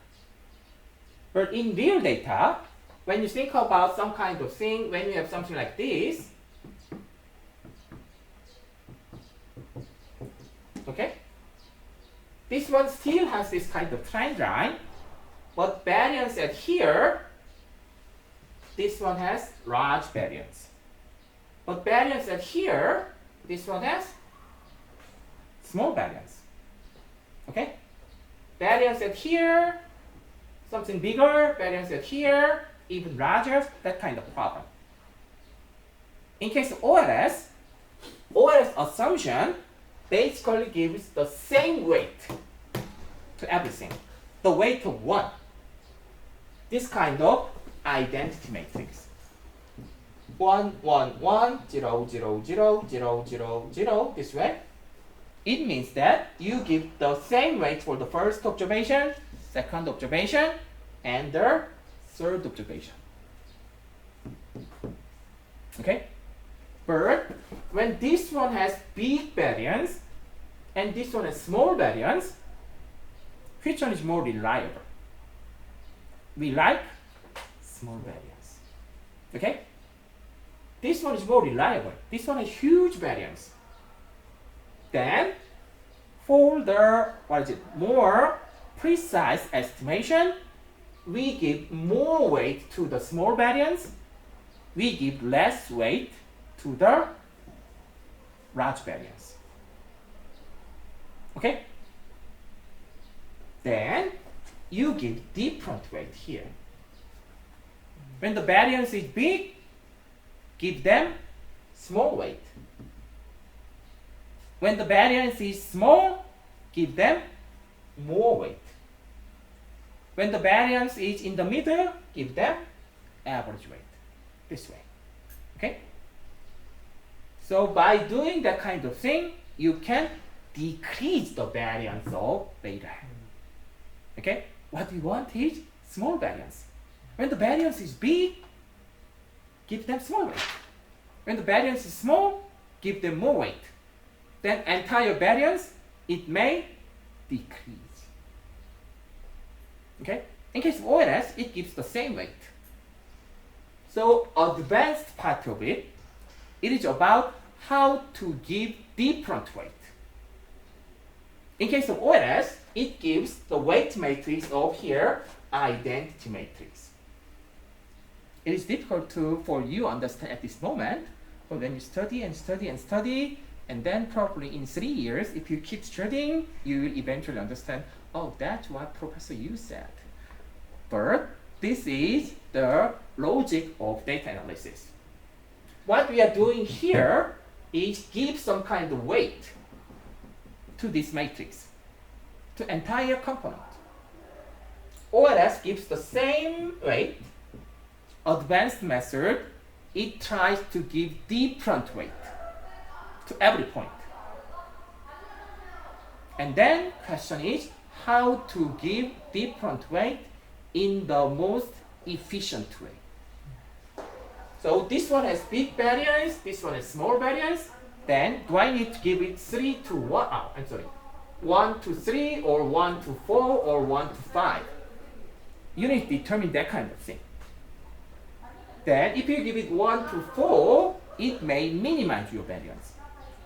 But in real data, when you think about some kind of thing, when you have something like this, okay, this one still has this kind of trend line, but variance at here, this one has large variance. But variance at here, this one has small variance. Okay? Variance at here, something bigger, variance at here, even larger, that kind of problem. In case of OLS assumption basically gives the same weight to everything, the weight of 1. This kind of identity matrix. 1, 1, 1, 0, 0, 0, 0, 0, 0, this way. It means that you give the same weight for the first observation, second observation, and the third observation. Okay? But when this one has big variance and this one has small variance, which one is more reliable? We like small variance. Okay? This one is more reliable. This one has huge variance. Then, for the more precise estimation, we give more weight to the small variance. We give less weight to the large variance. Okay? Then, you give different weight here. When the variance is big, give them small weight. When the variance is small, give them more weight. When the variance is in the middle, give them average weight. This way. Okay? So by doing that kind of thing, you can decrease the variance of data. Okay? What we want is small variance. When the variance is big, give them small weight. When the variance is small, give them more weight. Then entire variance, it may decrease. Okay? In case of OLS, it gives the same weight. So advanced part of it, it is about how to give different weight. In case of OLS, it gives the weight matrix of here, identity matrix. It is difficult for you to understand at this moment, but when you study and study and study, and then probably in 3 years, if you keep studying, you will eventually understand, oh, that's what Professor Yu said. But this is the logic of data analysis. What we are doing here is give some kind of weight to this matrix, to entire component. OLS gives the same weight. Advanced method, it tries to give different weight to every point. And then question is how to give different weight in the most efficient way. So this one has big variance, this one has small variance. then do I need to give it 3 to 1? Oh, I'm sorry. 1 to 3 or 1 to 4 or 1 to 5? You need to determine that kind of thing. Then if you give it 1 to 4, it may minimize your variance.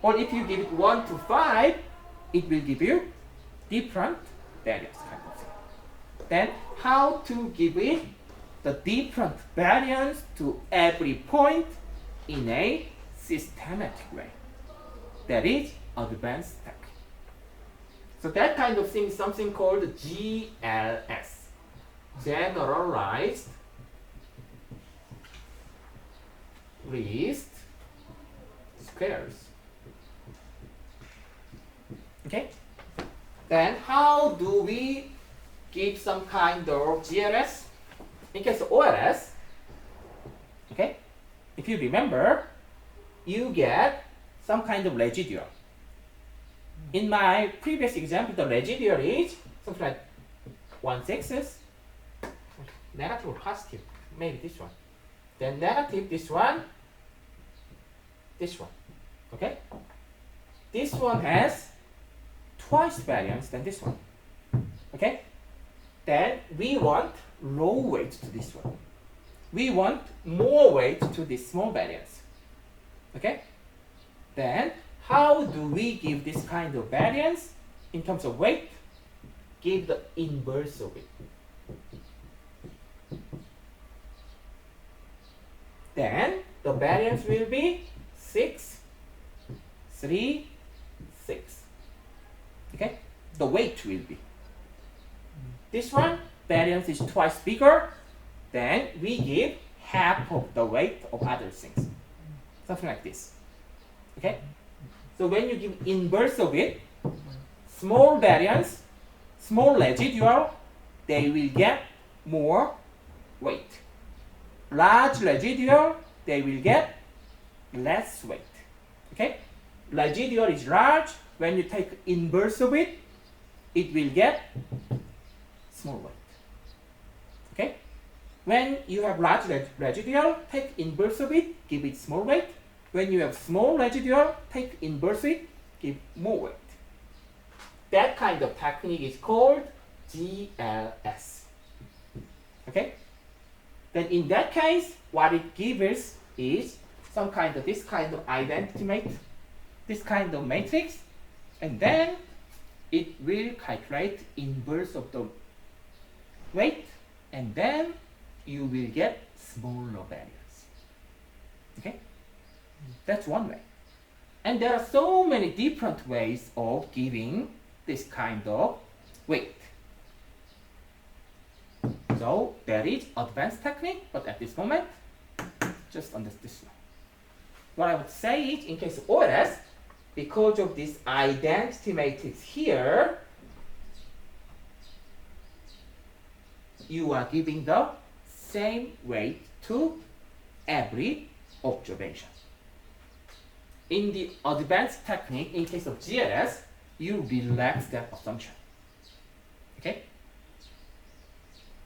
Or if you give it 1 to 5, it will give you different variance kind of thing. Then how to give it the different variance to every point in a systematic way. That is advanced technique. So that kind of thing is something called GLS, generalized least squares. Okay? Then how do we give some kind of GLS? In case of OLS, okay? If you remember, you get some kind of residual. In my previous example, the residual is something like 1/6, negative or positive, maybe this one. Then negative, this one, okay? This one has twice variance than this one, okay? Then we want low weight to this one. We want more weight to this small variance, okay? Then how do we give this kind of variance in terms of weight? Give the inverse of it. Then the variance will be 6, 3, 6. Okay? The weight will be. This one, variance is twice bigger, then we give half of the weight of other things. Something like this. Okay? So when you give inverse of it, small variance, small residual, they will get more weight. Large residual, they will get less weight. Okay? Residual is large. When you take inverse of it, it will get small weight. Okay? When you have large residual, take inverse of it, give it small weight. When you have small residual, take inverse of it, give more weight. That kind of technique is called GLS. Okay? Then in that case, what it gives is some kind of this kind of identity matrix, this kind of matrix, and then it will calculate inverse of the weight, and then you will get smaller variance. Okay? That's one way. And there are so many different ways of giving this kind of weight. So there is advanced technique, but at this moment, just understand this one. What I would say is, in case of OLS, because of this identity matrix here, you are giving the same weight to every observation. In the advanced technique, in case of GLS, you relax that assumption. Okay?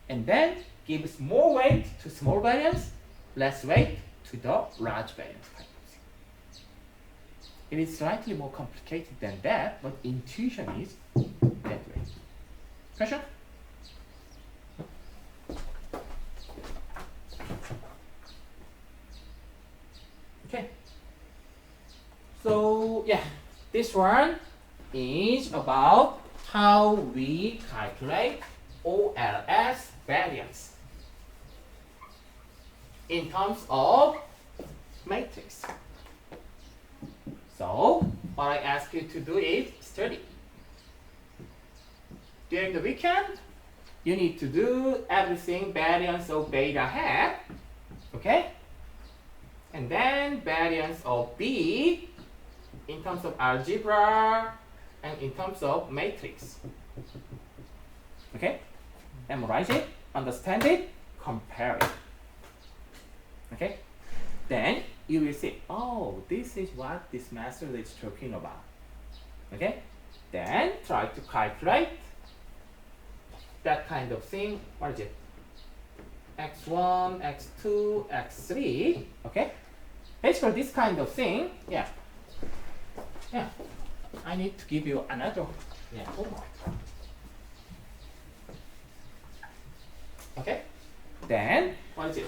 And then gives more weight to small variance, less weight to the large variance type of thing. It is slightly more complicated than that, but intuition is that way. Question? Okay. So yeah, this one is about how we calculate OLS variance in terms of matrix. So what I ask you to do is study. During the weekend, you need to do everything variance of beta hat, okay? And then variance of B in terms of algebra and in terms of matrix. Okay? Memorize it, understand it, compare it. Okay? Then you will see, oh, this is what this method is talking about. Okay? Then try to calculate that kind of thing. What is it? x1, x2, x3. Okay? Basically this kind of thing, yeah. I need to give you another homework. Okay? Then, what is it?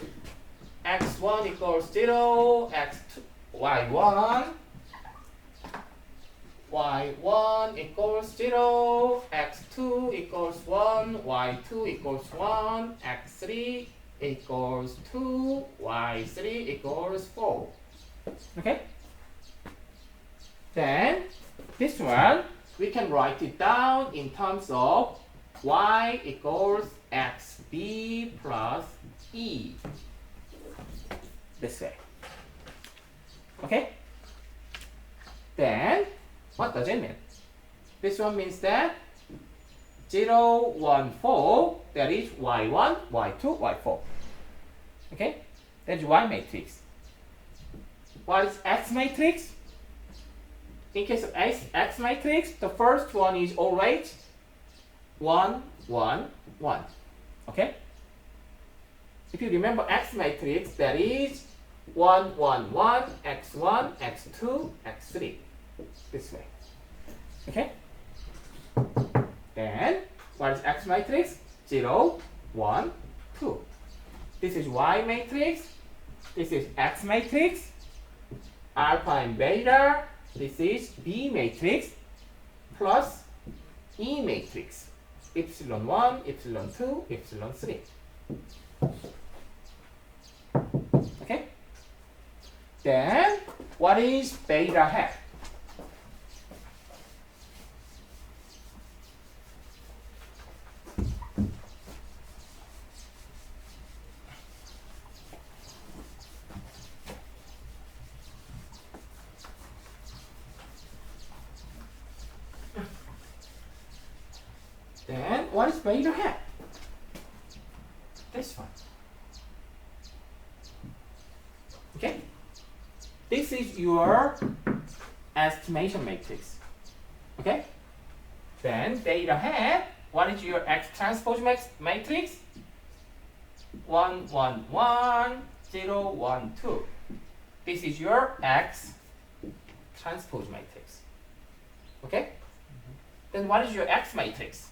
X1 equals 0, X2, Y1. Y1 equals 0, X2 equals 1, Y2 equals 1, X3 equals 2, Y3 equals 4. Okay? Then, this one, we can write it down in terms of Y equals XB plus E. This way. Okay? Then, what does it mean? This one means that 0, 1, 4, that is Y1, Y2, Y4. Okay? That's Y matrix. What is X matrix? In case of X matrix, the first one is always 1, 1, 1. Okay? If you remember X matrix, that is 1, 1, 1, X1, X2, X3. This way. Okay? Then, what is X matrix? 0, 1, 2. This is Y matrix. This is X matrix. Alpha and beta. This is B matrix plus E matrix. Epsilon 1, epsilon 2, epsilon 3. Okay? Then, what is beta hat? Then, what is beta hat? This one. Okay? This is your estimation matrix. Okay? Then, beta hat, what is your X transpose matrix? 1, 1, 1, 0, 1, 2. This is your X transpose matrix. Okay? Then, what is your X matrix?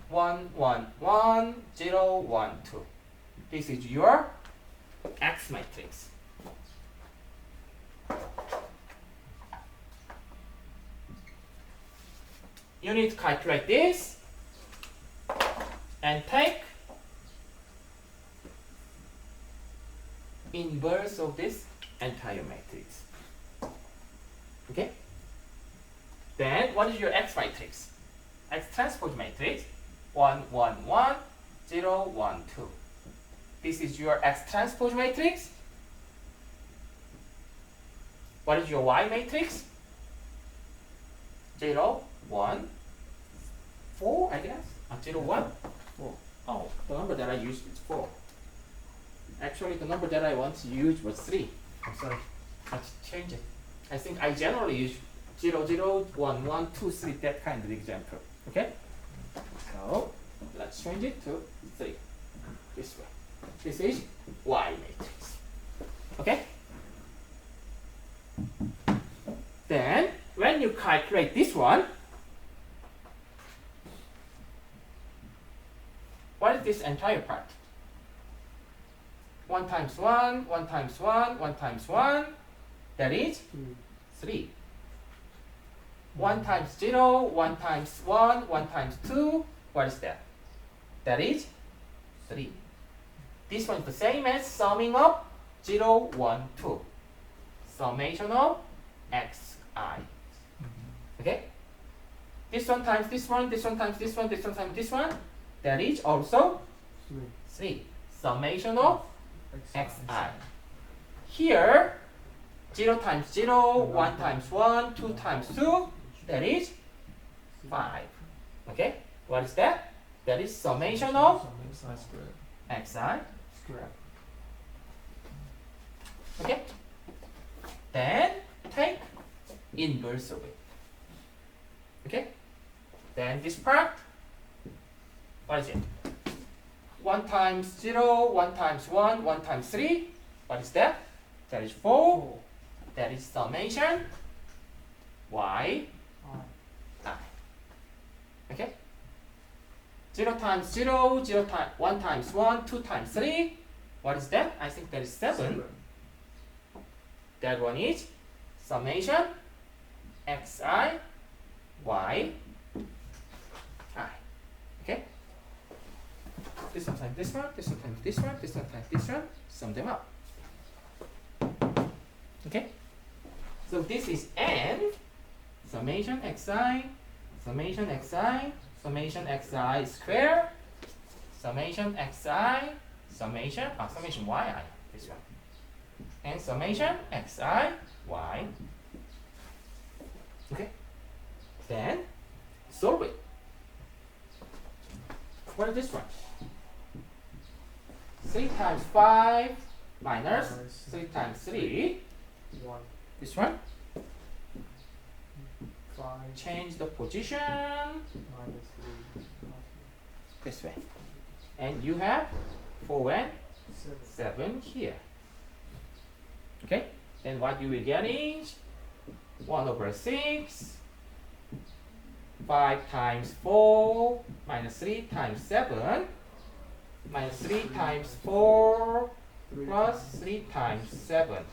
1, 1, 1, 0, 1, 2. This is your X matrix. You need to calculate this and take inverse of this entire matrix. Okay? Then what is your X matrix? X transpose matrix. 1, 1, 1, 0, 1, 2. This is your X transpose matrix. What is your Y matrix? 0, 1, 4, I guess. 0, 1, 4. Oh, the number that I used is 4. Actually, the number that I want to use was 3. I'm sorry. Let's change it. I think I generally use 0, 0, 1, 1, 2, 3, that kind of example. Okay? So, let's change it to 3. This way. This is Y matrix. Okay? Then, when you calculate this one, what is this entire part? 1 times 1, 1 times 1, 1 times 1, that is 3. 1 times 0, 1 times 1, 1 times 2, what is that? That is 3. This one is the same as summing up 0, 1, 2. Summation of xi. Okay? This one times this one, this one times this one, this one times this one, that is also 3. Summation of xi. Here, 0 times 0, 1 times 1, 2 times 2, that is 5. Okay? What is that? That is summation of xi squared. Okay? Then take inverse of it. Okay? Then this part, what is it? 1 times 0, 1 times 1, 1 times 3, what is that? That is 4. 4 That is summation y I. I. Okay? 0 times 0, 0 times 1 times 1, 2 times 3. What is that? I think that is 7. That one is summation xi y I. Okay? This one times this one, this one times this one, this one times this one. Sum them up. Okay? So this is n summation xi, summation xi, summation xi square, summation xi, summation yi, this one, and summation xi y. Okay? Then solve it. What is this one? 3 times 5 minus 3 times 3. 1 This one. 5 Change the position minus 3 this way. And you have 4 and 7 7 here. Okay? Then what you will get is 1 over 6. 5 times 4 minus 3 times 7 minus 3 times 4 plus 3 times 7.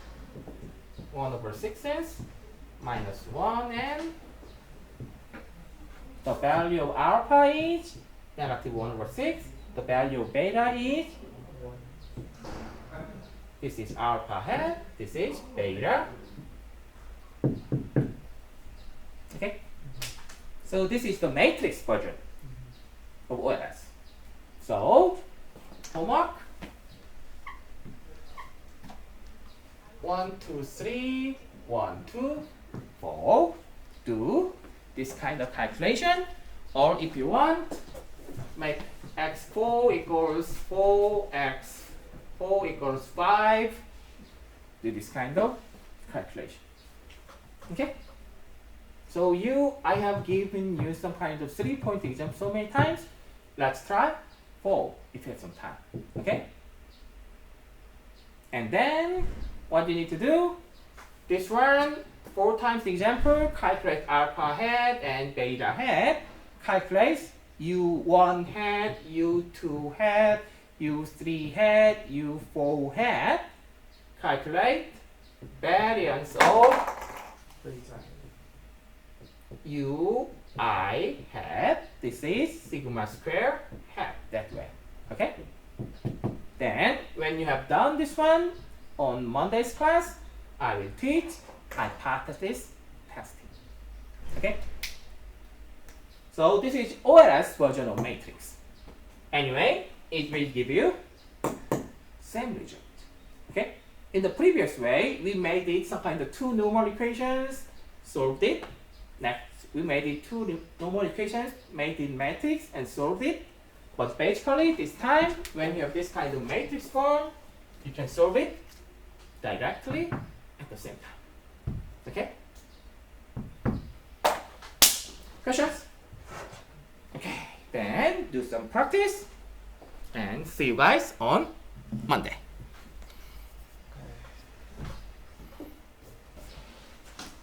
1 over 6 is minus 1, and the value of alpha is negative 1 over 6. The value of beta is, 1 this is alpha hat, this is beta. Okay? So this is the matrix version of OLS. So, homework 1, 2, 3, 1, 2, 4. Do this kind of calculation, or if you want, make x4 equals 4x4 equals 5. Do this kind of calculation. Okay? So I have given you some kind of 3-point exam so many times. Let's try 4 if you have some time. Okay? And then what you need to do, this one, 4 times the example, calculate alpha hat and beta hat, calculate U1 hat, U2 hat, U3 hat, U4 hat, calculate variance of UI hat. This is sigma square hat, that way. Okay? Then, when you have done this one, on Monday's class, I will teach hypothesis testing. Okay? So this is OLS version of matrix. Anyway, it will give you same result. Okay? In the previous way, we made it some kind of 2 normal equations, solved it. Next, we made it 2 normal equations, made it matrix and solved it. But basically, this time, when you have this kind of matrix form, you can solve it directly at the same time. Okay? Questions? Okay, then do some practice and see you guys on Monday.